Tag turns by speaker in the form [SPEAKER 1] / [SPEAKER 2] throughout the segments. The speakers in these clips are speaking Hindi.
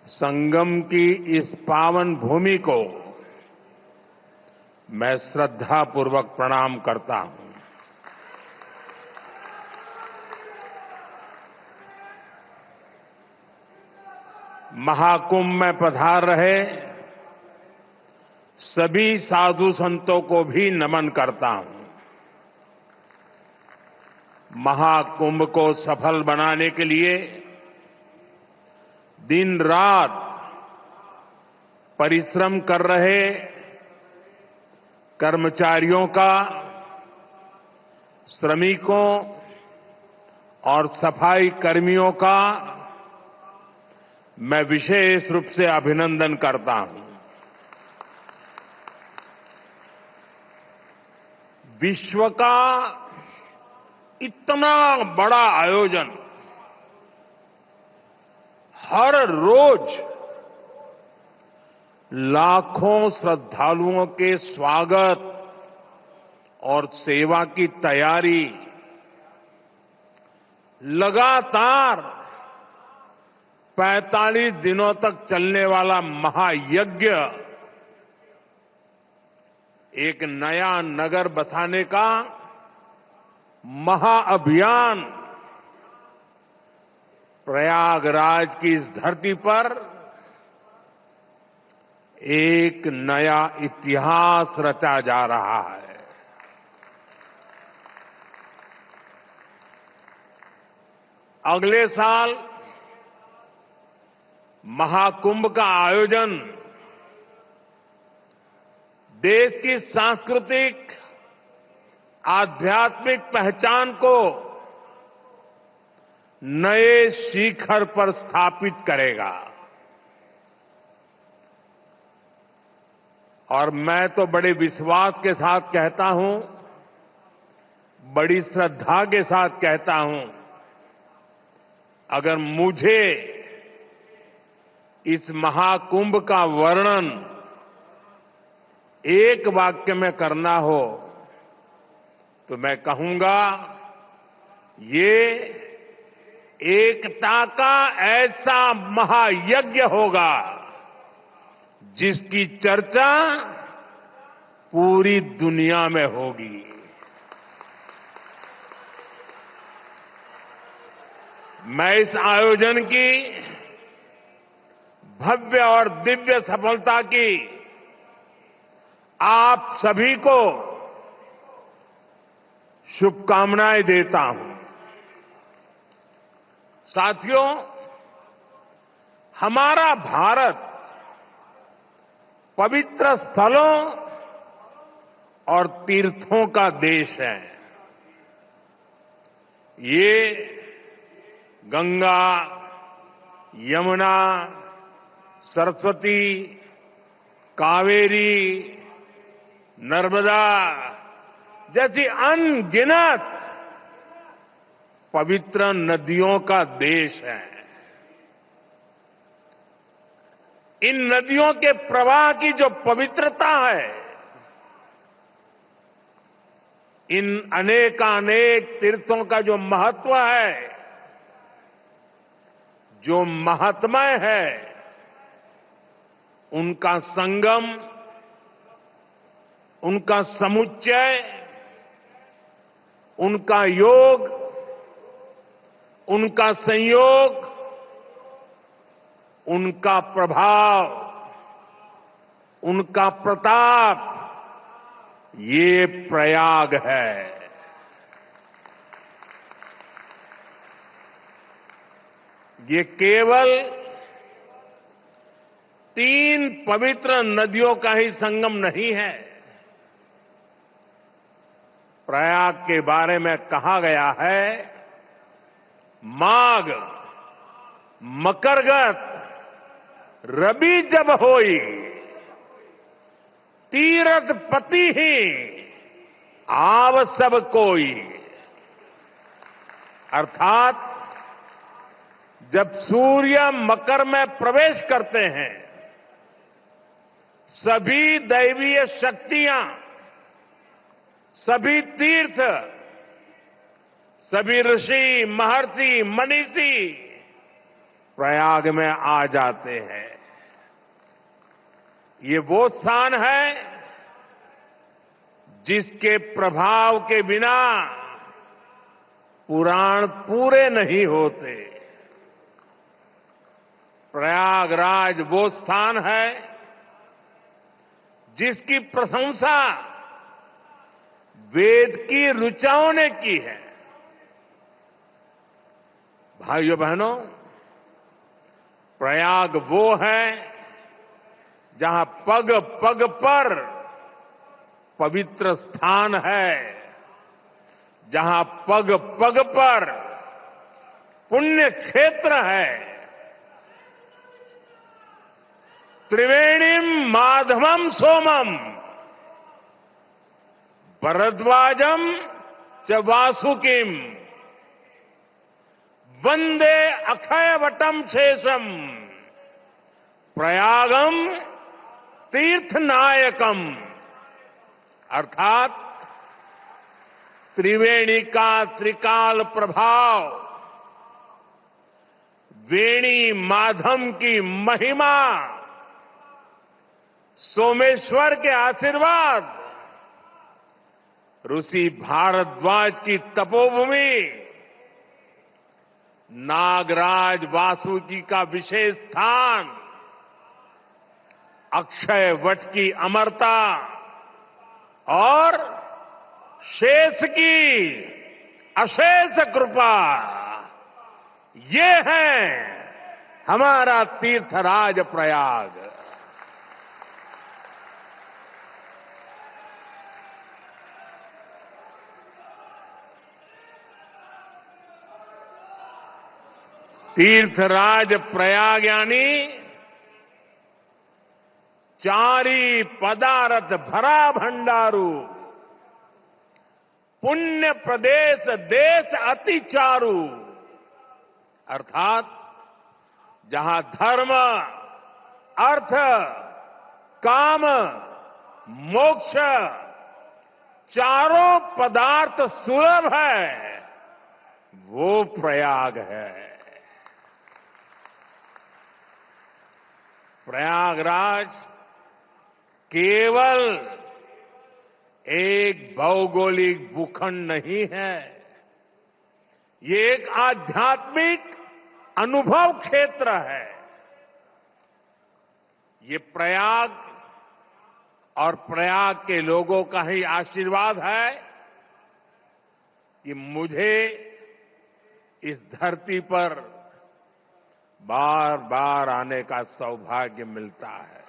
[SPEAKER 1] संगम की इस पावन भूमि को मैं श्रद्धापूर्वक प्रणाम करता हूं। महाकुंभ में पधार रहे सभी साधु संतों को भी नमन करता हूं। महाकुंभ को सफल बनाने के लिए दिन रात परिश्रम कर रहे कर्मचारियों का, श्रमिकों और सफाई कर्मियों का मैं विशेष रूप से अभिनंदन करता हूं। विश्व का इतना बड़ा आयोजन हर रोज लाखों श्रद्धालुओं के स्वागत और सेवा की तैयारी, लगातार 45 दिनों तक चलने वाला महायज्ञ, एक नया नगर बसाने का महाअभियान प्रयागराज की इस धरती पर एक नया इतिहास रचा जा रहा है। अगले साल महाकुंभ का आयोजन देश की सांस्कृतिक आध्यात्मिक पहचान को नए शिखर पर स्थापित करेगा। और मैं तो बड़े विश्वास के साथ कहता हूं, बड़ी श्रद्धा के साथ कहता हूं, अगर मुझे इस महाकुंभ का वर्णन एक वाक्य में करना हो तो मैं कहूंगा, ये एकता का ऐसा महायज्ञ होगा जिसकी चर्चा पूरी दुनिया में होगी। मैं इस आयोजन की भव्य और दिव्य सफलता की आप सभी को शुभकामनाएं देता हूं। साथियों, हमारा भारत पवित्र स्थलों और तीर्थों का देश है। ये गंगा, यमुना, सरस्वती, कावेरी, नर्मदा जैसी अनगिनत पवित्र नदियों का देश है। इन नदियों के प्रवाह की जो पवित्रता है, इन अनेकानेक तीर्थों का जो महत्व है, जो महात्म्य है, उनका संगम, उनका समुच्चय, उनका योग, उनका संयोग, उनका प्रभाव, उनका प्रताप, ये प्रयाग है। ये केवल 3 पवित्र नदियों का ही संगम नहीं है। प्रयाग के बारे में कहा गया है, माघ मकरगत रवि जब होई, तीरथ पति ही आव सब कोई। अर्थात जब सूर्य मकर में प्रवेश करते हैं, सभी दैवीय शक्तियां, सभी तीर्थ, सभी ऋषि, महर्षि, मनीषी प्रयाग में आ जाते हैं। ये वो स्थान है जिसके प्रभाव के बिना पुराण पूरे नहीं होते। प्रयागराज वो स्थान है जिसकी प्रशंसा वेद की ऋचाओं ने की है। भाइयों बहनों, प्रयाग वो है जहां पग पग पर पवित्र स्थान है, जहां पग पग पर पुण्य क्षेत्र है। त्रिवेणीम माधवम सोमम भरद्वाजम च वासुकिम वंदे अक्षयवटम शेषम प्रयागम तीर्थनायकम। अर्थात त्रिवेणी का त्रिकाल प्रभाव, वेणी माधव की महिमा, सोमेश्वर के आशीर्वाद, ऋषि भारद्वाज की तपोभूमि, नागराज वासुकी का विशेष स्थान, अक्षय वट की अमरता और शेष की अशेष कृपा, ये है हमारा तीर्थराज प्रयाग। तीर्थराज प्रयाग यानी चारी पदारथ भरा भंडारू, पुण्य प्रदेश देश अति चारु। अर्थात जहां धर्म, अर्थ, काम, मोक्ष चारों पदार्थ सुलभ है, वो प्रयाग है। प्रयागराज केवल एक भौगोलिक भूखंड नहीं है, ये एक आध्यात्मिक अनुभव क्षेत्र है। ये प्रयाग और प्रयाग के लोगों का ही आशीर्वाद है कि मुझे इस धरती पर बार बार आने का सौभाग्य मिलता है।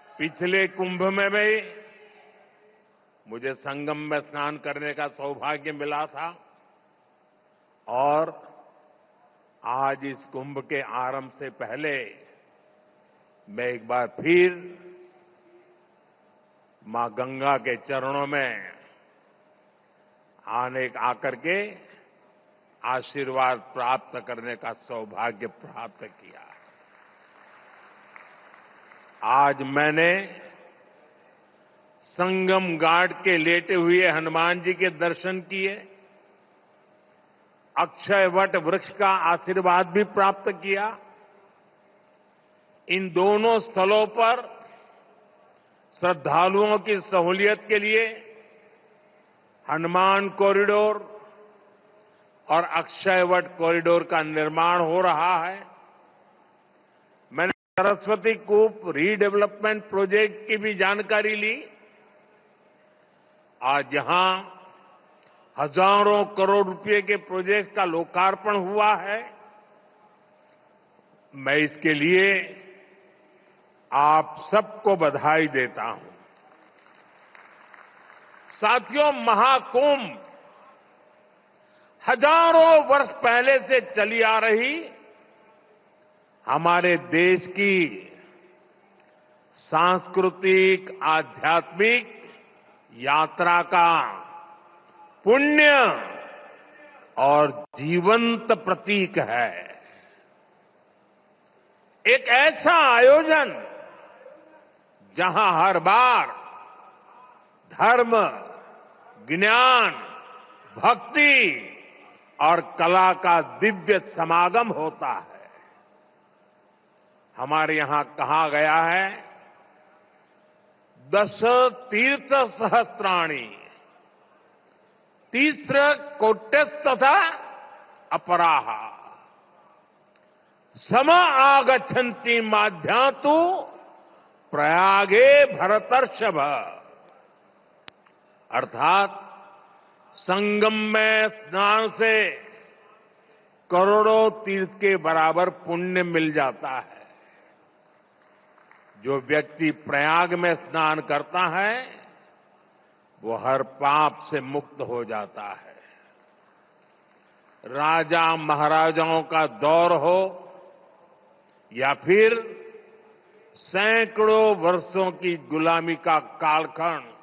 [SPEAKER 1] पिछले कुंभ में भी मुझे संगम में स्नान करने का सौभाग्य मिला था और आज इस कुंभ के आरंभ से पहले मैं एक बार फिर मां गंगा के चरणों में आकर के आशीर्वाद प्राप्त करने का सौभाग्य प्राप्त किया। आज मैंने संगम घाट के लेटे हुए हनुमान जी के दर्शन किए, अक्षय वट वृक्ष का आशीर्वाद भी प्राप्त किया। इन दोनों स्थलों पर श्रद्धालुओं की सहूलियत के लिए हनुमान कॉरिडोर और अक्षय वट कॉरिडोर का निर्माण हो रहा है। मैंने सरस्वती कूप रीडेवलपमेंट प्रोजेक्ट की भी जानकारी ली। आज यहां हजारों करोड़ रुपए के प्रोजेक्ट का लोकार्पण हुआ है। मैं इसके लिए आप सबको बधाई देता हूं। साथियों, महाकुंभ हजारों वर्ष पहले से चली आ रही हमारे देश की सांस्कृतिक आध्यात्मिक यात्रा का पुण्य और जीवंत प्रतीक है। एक ऐसा आयोजन जहां हर बार धर्म, ज्ञान, भक्ति और कला का दिव्य समागम होता है। हमारे यहां कहा गया है, दश तीर्थ सहस्त्राणि तीस्र कोट्यस्तथा अपराह सम आगच्छन्ति माध्यातु प्रयागे भरतर्षभ। अर्थात संगम में स्नान से करोड़ों तीर्थ के बराबर पुण्य मिल जाता है। जो व्यक्ति प्रयाग में स्नान करता है वो हर पाप से मुक्त हो जाता है। राजा महाराजाओं का दौर हो या फिर सैकड़ों वर्षों की गुलामी का कालखंड,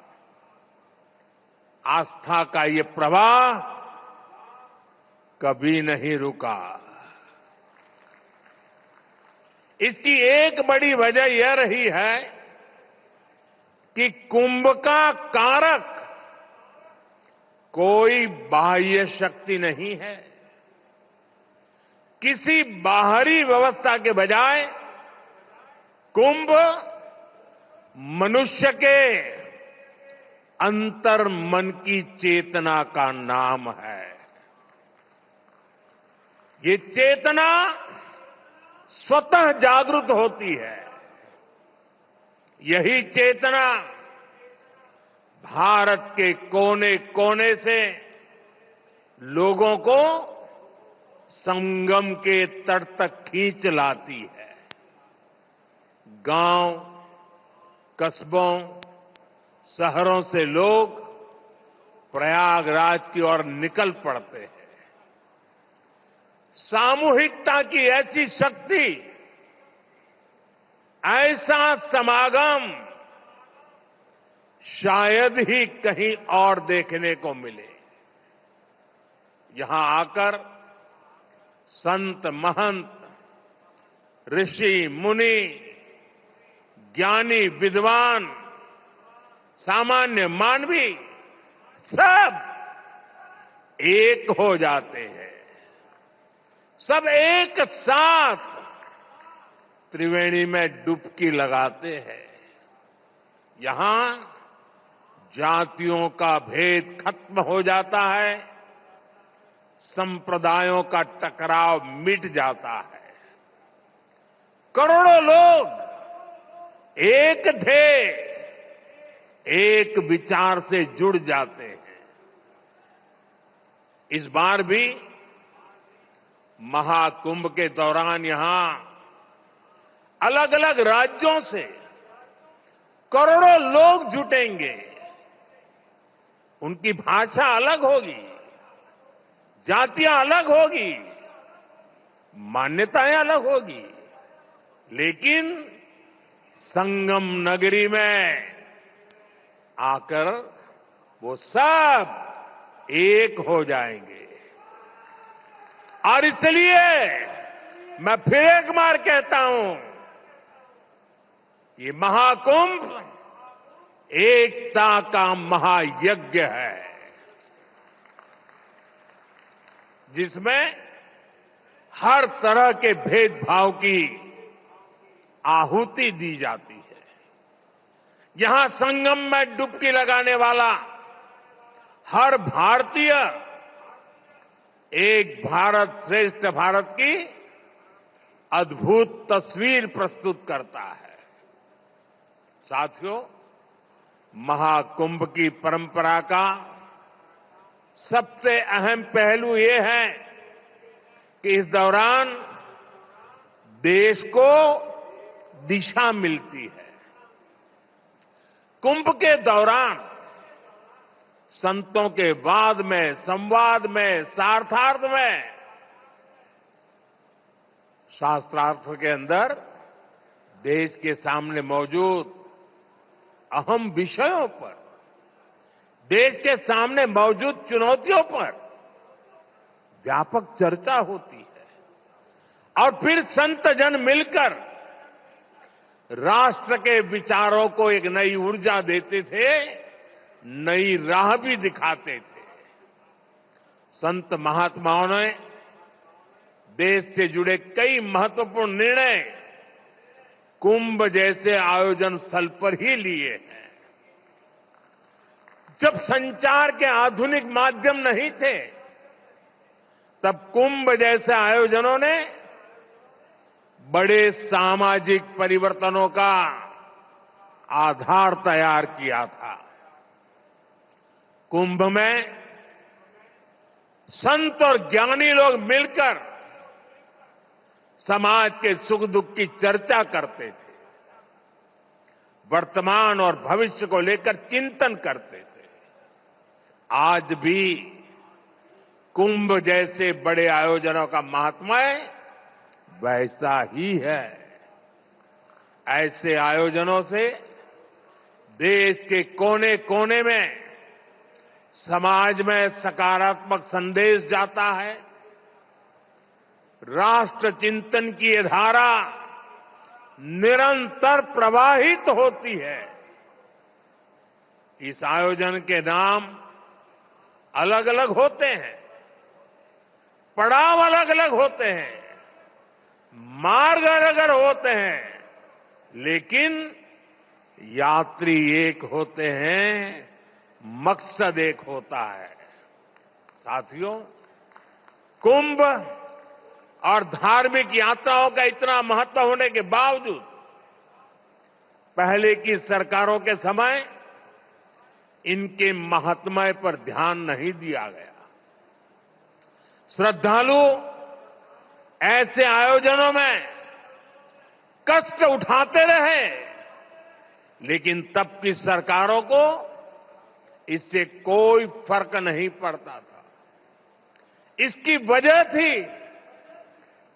[SPEAKER 1] आस्था का ये प्रवाह कभी नहीं रुका। इसकी एक बड़ी वजह यह रही है कि कुंभ का कारक कोई बाह्य शक्ति नहीं है। किसी बाहरी व्यवस्था के बजाय कुंभ मनुष्य के अंतर मन की चेतना का नाम है। ये चेतना स्वतः जागृत होती है। यही चेतना भारत के कोने कोने से लोगों को संगम के तट तक खींच लाती है। गांव, कस्बों, शहरों से लोग प्रयागराज की ओर निकल पड़ते हैं। सामूहिकता की ऐसी शक्ति, ऐसा समागम शायद ही कहीं और देखने को मिले। यहां आकर संत, महंत, ऋषि, मुनि, ज्ञानी, विद्वान, सामान्य मानवी सब एक हो जाते हैं। सब एक साथ त्रिवेणी में डुबकी लगाते हैं। यहां जातियों का भेद खत्म हो जाता है, संप्रदायों का टकराव मिट जाता है। करोड़ों लोग एक थे, एक विचार से जुड़ जाते हैं। इस बार भी महाकुंभ के दौरान यहां अलग अलग राज्यों से करोड़ों लोग जुटेंगे। उनकी भाषा अलग होगी, जातियां अलग होगी, मान्यताएं अलग होगी, लेकिन संगम नगरी में आकर वो सब एक हो जाएंगे। और इसलिए मैं फिर एक बार कहता हूं, ये महाकुंभ एकता का महायज्ञ है, जिसमें हर तरह के भेदभाव की आहुति दी जाती है। यहां संगम में डुबकी लगाने वाला हर भारतीय एक भारत श्रेष्ठ भारत की अद्भुत तस्वीर प्रस्तुत करता है। साथियों, महाकुंभ की परंपरा का सबसे अहम पहलू ये है कि इस दौरान देश को दिशा मिलती है। कुंभ के दौरान संतों के वाद में, संवाद में, शास्त्रार्थ में, शास्त्रार्थ के अंदर देश के सामने मौजूद अहम विषयों पर, देश के सामने मौजूद चुनौतियों पर व्यापक चर्चा होती है। और फिर संत जन मिलकर राष्ट्र के विचारों को एक नई ऊर्जा देते थे, नई राह भी दिखाते थे। संत महात्माओं ने देश से जुड़े कई महत्वपूर्ण निर्णय कुंभ जैसे आयोजन स्थल पर ही लिए हैं। जब संचार के आधुनिक माध्यम नहीं थे, तब कुंभ जैसे आयोजनों ने बड़े सामाजिक परिवर्तनों का आधार तैयार किया था। कुंभ में संत और ज्ञानी लोग मिलकर समाज के सुख दुख की चर्चा करते थे, वर्तमान और भविष्य को लेकर चिंतन करते थे। आज भी कुंभ जैसे बड़े आयोजनों का महात्म्य वैसा ही है। ऐसे आयोजनों से देश के कोने कोने में समाज में सकारात्मक संदेश जाता है। राष्ट्र चिंतन की ये धारा निरंतर प्रवाहित होती है। इस आयोजन के नाम अलग अलग होते हैं, पड़ाव अलग अलग होते हैं, मार्ग अलग अलग होते हैं, लेकिन यात्री एक होते हैं, मकसद एक होता है। साथियों, कुंभ और धार्मिक यात्राओं का इतना महत्व होने के बावजूद पहले की सरकारों के समय इनके महात्म्य पर ध्यान नहीं दिया गया। श्रद्धालु ऐसे आयोजनों में कष्ट उठाते रहे, लेकिन तब की सरकारों को इससे कोई फर्क नहीं पड़ता था। इसकी वजह थी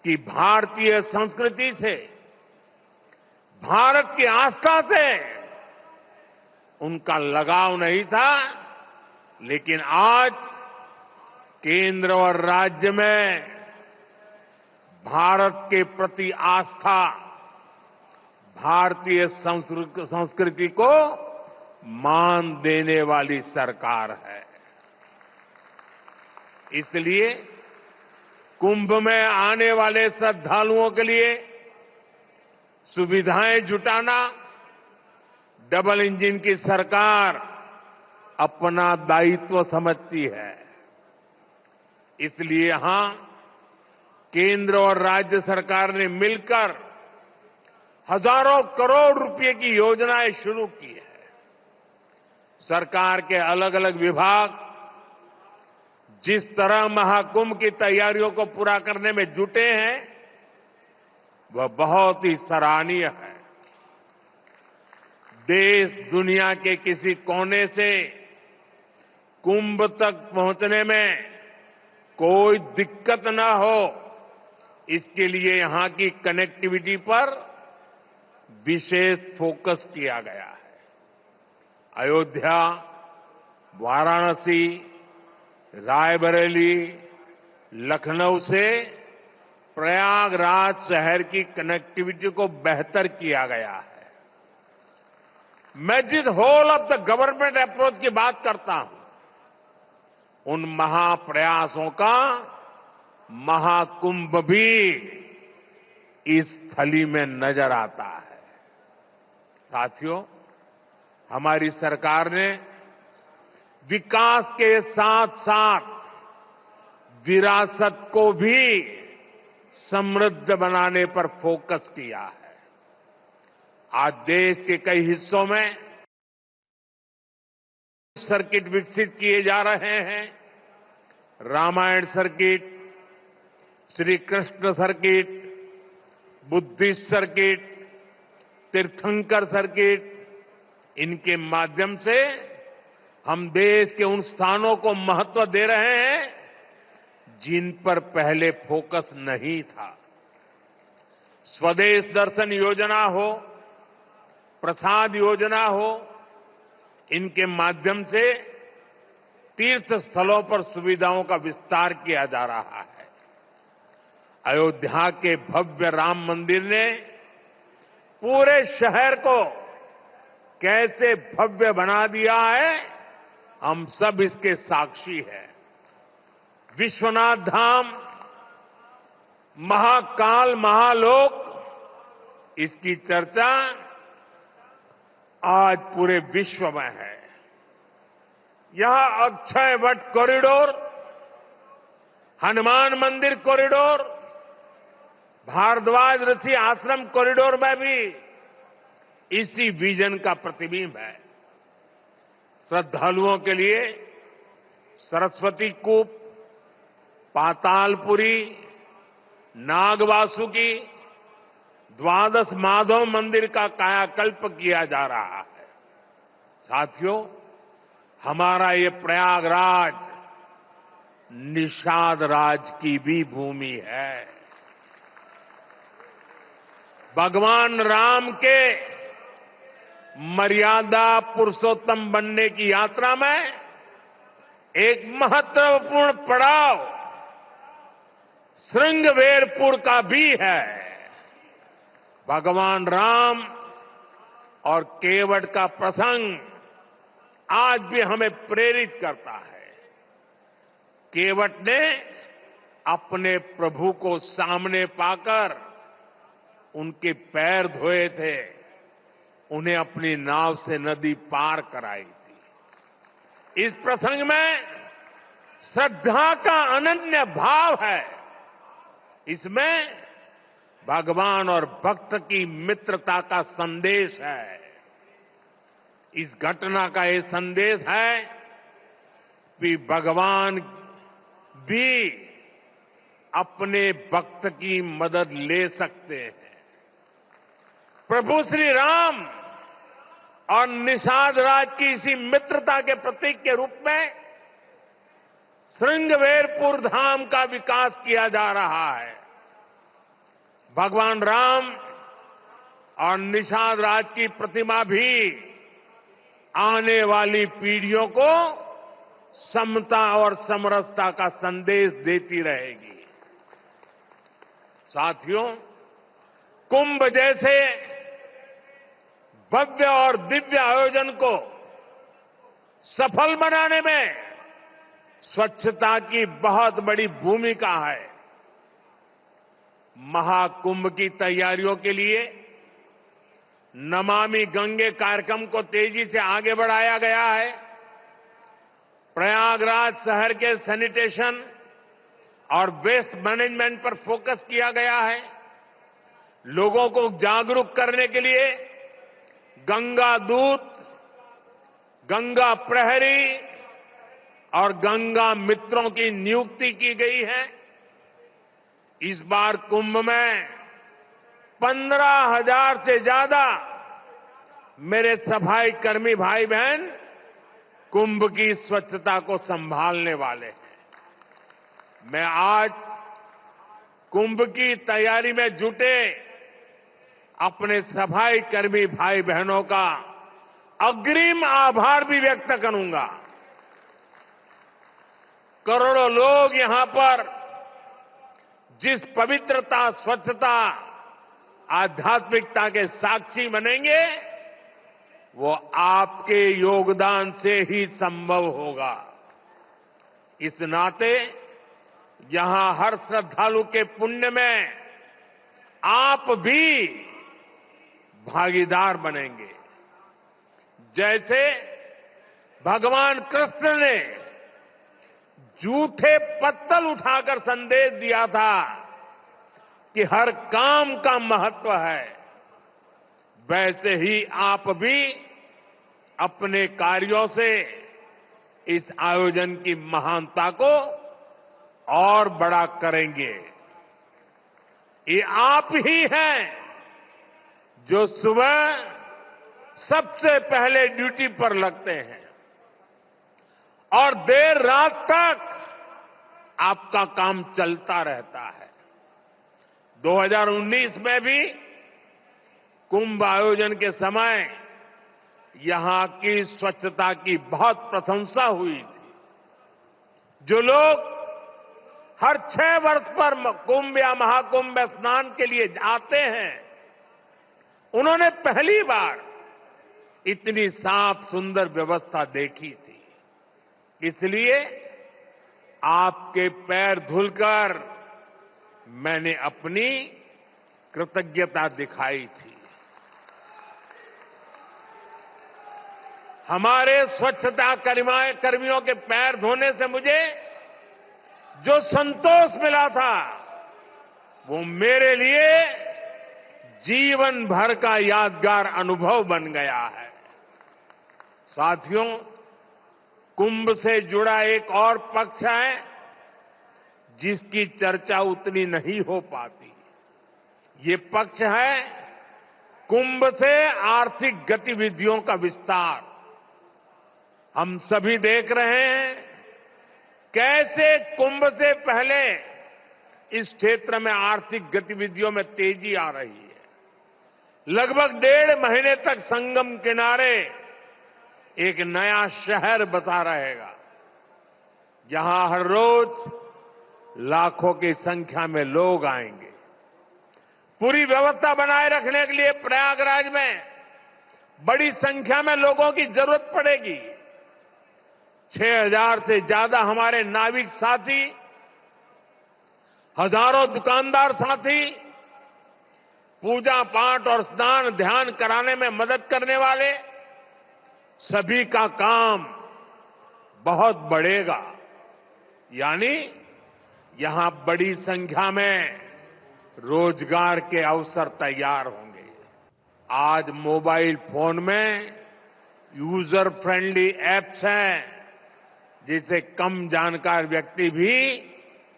[SPEAKER 1] कि भारतीय संस्कृति से, भारत की आस्था से उनका लगाव नहीं था। लेकिन आज केंद्र और राज्य में भारत के प्रति आस्था, भारतीय संस्कृति को मान देने वाली सरकार है। इसलिए कुंभ में आने वाले श्रद्धालुओं के लिए सुविधाएं जुटाना डबल इंजन की सरकार अपना दायित्व समझती है। इसलिए यहां केंद्र और राज्य सरकार ने मिलकर हजारों करोड़ रुपए की योजनाएं शुरू की है। सरकार के अलग अलग विभाग जिस तरह महाकुंभ की तैयारियों को पूरा करने में जुटे हैं, वह बहुत ही सराहनीय है। देश दुनिया के किसी कोने से कुंभ तक पहुंचने में कोई दिक्कत न हो, इसके लिए यहां की कनेक्टिविटी पर विशेष फोकस किया गया है। अयोध्या, वाराणसी, रायबरेली, लखनऊ से प्रयागराज शहर की कनेक्टिविटी को बेहतर किया गया है। मैं जिस whole of the government approach की बात करता हूं, उन महाप्रयासों का महाकुंभ भी इस थली में नजर आता है। साथियों, हमारी सरकार ने विकास के साथ साथ विरासत को भी समृद्ध बनाने पर फोकस किया है। आज देश के कई हिस्सों में सर्किट विकसित किए जा रहे हैं। Ramayan circuit, Shri Krishna circuit, Buddhist circuit, Tirthankar circuit, इनके माध्यम से हम देश के उन स्थानों को महत्व दे रहे हैं जिन पर पहले फोकस नहीं था। स्वदेश दर्शन योजना हो, प्रसाद योजना हो, इनके माध्यम से तीर्थ स्थलों पर सुविधाओं का विस्तार किया जा रहा है। अयोध्या के भव्य राम मंदिर ने पूरे शहर को कैसे भव्य बना दिया है, हम सब इसके साक्षी हैं। विश्वनाथ धाम, महाकाल, महालोक, इसकी चर्चा आज पूरे विश्व में है। यहां अक्षय वट कॉरिडोर, हनुमान मंदिर कॉरिडोर, भारद्वाज ऋषि आश्रम कॉरिडोर में भी इसी विजन का प्रतिबिंब है। श्रद्धालुओं के लिए सरस्वती कूप, पातालपुरी, नागवासुकी, द्वादश माधव मंदिर का कायाकल्प किया जा रहा है। साथियों, हमारा ये प्रयागराज निषाद राज की भी भूमि है। भगवान राम के मर्यादा पुरुषोत्तम बनने की यात्रा में एक महत्वपूर्ण पड़ाव श्रृंगवेरपुर का भी है। भगवान राम और केवट का प्रसंग आज भी हमें प्रेरित करता है। केवट ने अपने प्रभु को सामने पाकर उनके पैर धोए थे, उन्हें अपनी नाव से नदी पार कराई थी। इस प्रसंग में श्रद्धा का अनन्य भाव है। इसमें भगवान और भक्त की मित्रता का संदेश है। इस घटना का ये संदेश है कि भगवान भी अपने भक्त की मदद ले सकते हैं। प्रभु श्री राम और निषाद राज की इसी मित्रता के प्रतीक के रूप में श्रृंगवेरपुर धाम का विकास किया जा रहा है। भगवान राम और निषाद राज की प्रतिमा भी आने वाली पीढ़ियों को समता और समरसता का संदेश देती रहेगी। साथियों, कुंभ जैसे भव्य और दिव्य आयोजन को सफल बनाने में स्वच्छता की बहुत बड़ी भूमिका है। महाकुंभ की तैयारियों के लिए नमामि गंगे कार्यक्रम को तेजी से आगे बढ़ाया गया है। प्रयागराज शहर के सैनिटेशन और वेस्ट मैनेजमेंट पर फोकस किया गया है। लोगों को जागरूक करने के लिए गंगा दूत, गंगा प्रहरी और गंगा मित्रों की नियुक्ति की गई है। इस बार कुंभ में 15,000 से ज्यादा मेरे सफाई कर्मी भाई बहन कुंभ की स्वच्छता को संभालने वाले हैं। मैं आज कुंभ की तैयारी में जुटे अपने सफाई कर्मी भाई बहनों का अग्रिम आभार भी व्यक्त करूंगा। करोड़ों लोग यहां पर जिस पवित्रता, स्वच्छता, आध्यात्मिकता के साक्षी बनेंगे, वो आपके योगदान से ही संभव होगा। इस नाते यहां हर श्रद्धालु के पुण्य में आप भी भागीदार बनेंगे। जैसे भगवान कृष्ण ने झूठे पत्तल उठाकर संदेश दिया था कि हर काम का महत्व है, वैसे ही आप भी अपने कार्यों से इस आयोजन की महानता को और बड़ा करेंगे। ये आप ही हैं जो सुबह सबसे पहले ड्यूटी पर लगते हैं और देर रात तक आपका काम चलता रहता है। 2019 में भी कुंभ आयोजन के समय यहां की स्वच्छता की बहुत प्रशंसा हुई थी। जो लोग हर 6 वर्ष पर कुंभ या महाकुंभ में स्नान के लिए आते हैं, उन्होंने पहली बार इतनी साफ सुंदर व्यवस्था देखी थी। इसलिए आपके पैर धुलकर मैंने अपनी कृतज्ञता दिखाई थी। हमारे स्वच्छता कर्मियों के पैर धोने से मुझे जो संतोष मिला था वो मेरे लिए जीवन भर का यादगार अनुभव बन गया है। साथियों, कुंभ से जुड़ा एक और पक्ष है जिसकी चर्चा उतनी नहीं हो पाती। ये पक्ष है कुंभ से आर्थिक गतिविधियों का विस्तार। हम सभी देख रहे हैं कैसे कुंभ से पहले इस क्षेत्र में आर्थिक गतिविधियों में तेजी आ रही है। लगभग 1.5 महीने तक संगम किनारे एक नया शहर बसा रहेगा, जहां हर रोज लाखों की संख्या में लोग आएंगे। पूरी व्यवस्था बनाए रखने के लिए प्रयागराज में बड़ी संख्या में लोगों की जरूरत पड़ेगी। 6,000 से ज्यादा हमारे नाविक साथी, हजारों दुकानदार साथी, पूजा पाठ और स्नान ध्यान कराने में मदद करने वाले सभी का काम बहुत बढ़ेगा। यानी यहां बड़ी संख्या में रोजगार के अवसर तैयार होंगे। आज मोबाइल फोन में यूजर फ्रेंडली एप्स हैं जिसे कम जानकार व्यक्ति भी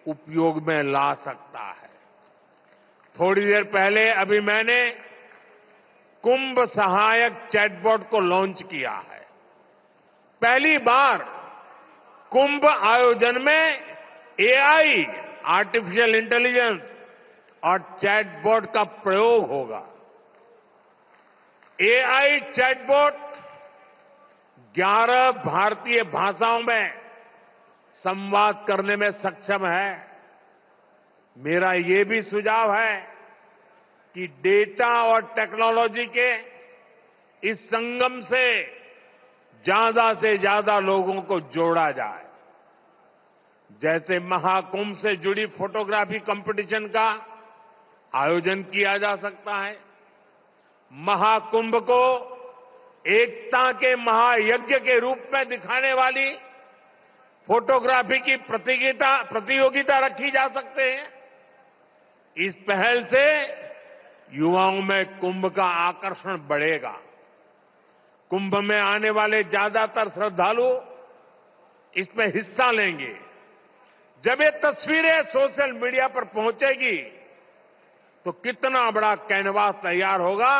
[SPEAKER 1] उपयोग में ला सकता है। थोड़ी देर पहले अभी मैंने कुंभ सहायक चैटबॉट को लॉन्च किया है। पहली बार कुंभ आयोजन में एआई, आर्टिफिशियल इंटेलिजेंस और चैटबॉट का प्रयोग होगा। एआई चैटबॉट 11 भारतीय भाषाओं में संवाद करने में सक्षम है। मेरा ये भी सुझाव है कि डेटा और टेक्नोलॉजी के इस संगम से ज्यादा लोगों को जोड़ा जाए। जैसे महाकुंभ से जुड़ी फोटोग्राफी कंपटीशन का आयोजन किया जा सकता है। महाकुंभ को एकता के महायज्ञ के रूप में दिखाने वाली फोटोग्राफी की प्रतियोगिता रखी जा सकते हैं। इस पहल से युवाओं में कुंभ का आकर्षण बढ़ेगा। कुंभ में आने वाले ज्यादातर श्रद्धालु इसमें हिस्सा लेंगे। जब ये तस्वीरें सोशल मीडिया पर पहुंचेगी तो कितना बड़ा कैनवास तैयार होगा,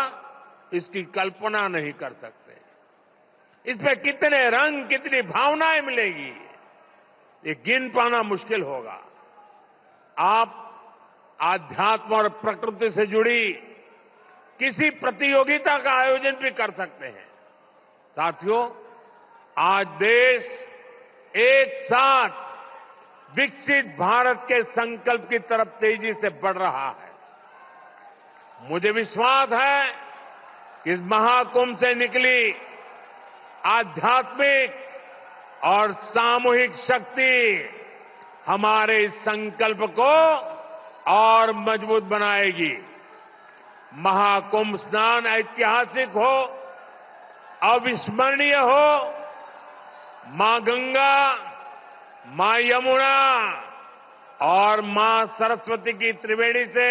[SPEAKER 1] इसकी कल्पना नहीं कर सकते। इसमें कितने रंग, कितनी भावनाएं मिलेगी, ये गिन पाना मुश्किल होगा। आप आध्यात्म और प्रकृति से जुड़ी किसी प्रतियोगिता का आयोजन भी कर सकते हैं। साथियों, आज देश एक साथ विकसित भारत के संकल्प की तरफ तेजी से बढ़ रहा है। मुझे विश्वास है कि इस महाकुंभ से निकली आध्यात्मिक और सामूहिक शक्ति हमारे इस संकल्प को और मजबूत बनाएगी। महाकुंभ स्नान ऐतिहासिक हो, अविस्मरणीय हो, मां गंगा, मां यमुना और मां सरस्वती की त्रिवेणी से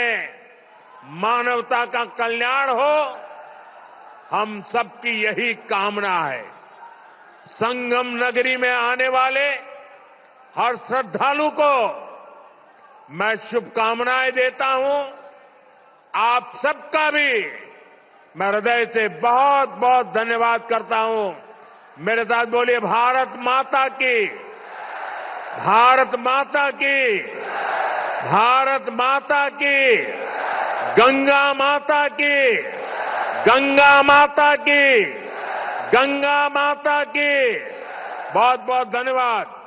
[SPEAKER 1] मानवता का कल्याण हो, हम सबकी यही कामना है। संगम नगरी में आने वाले हर श्रद्धालु को मैं शुभकामनाएं देता हूं। आप सबका भी मैं हृदय से बहुत बहुत धन्यवाद करता हूं। मेरे साथ बोलिए, भारत माता की, भारत माता की, भारत माता की, गंगा माता की, गंगा माता की, गंगा माता की। बहुत बहुत धन्यवाद।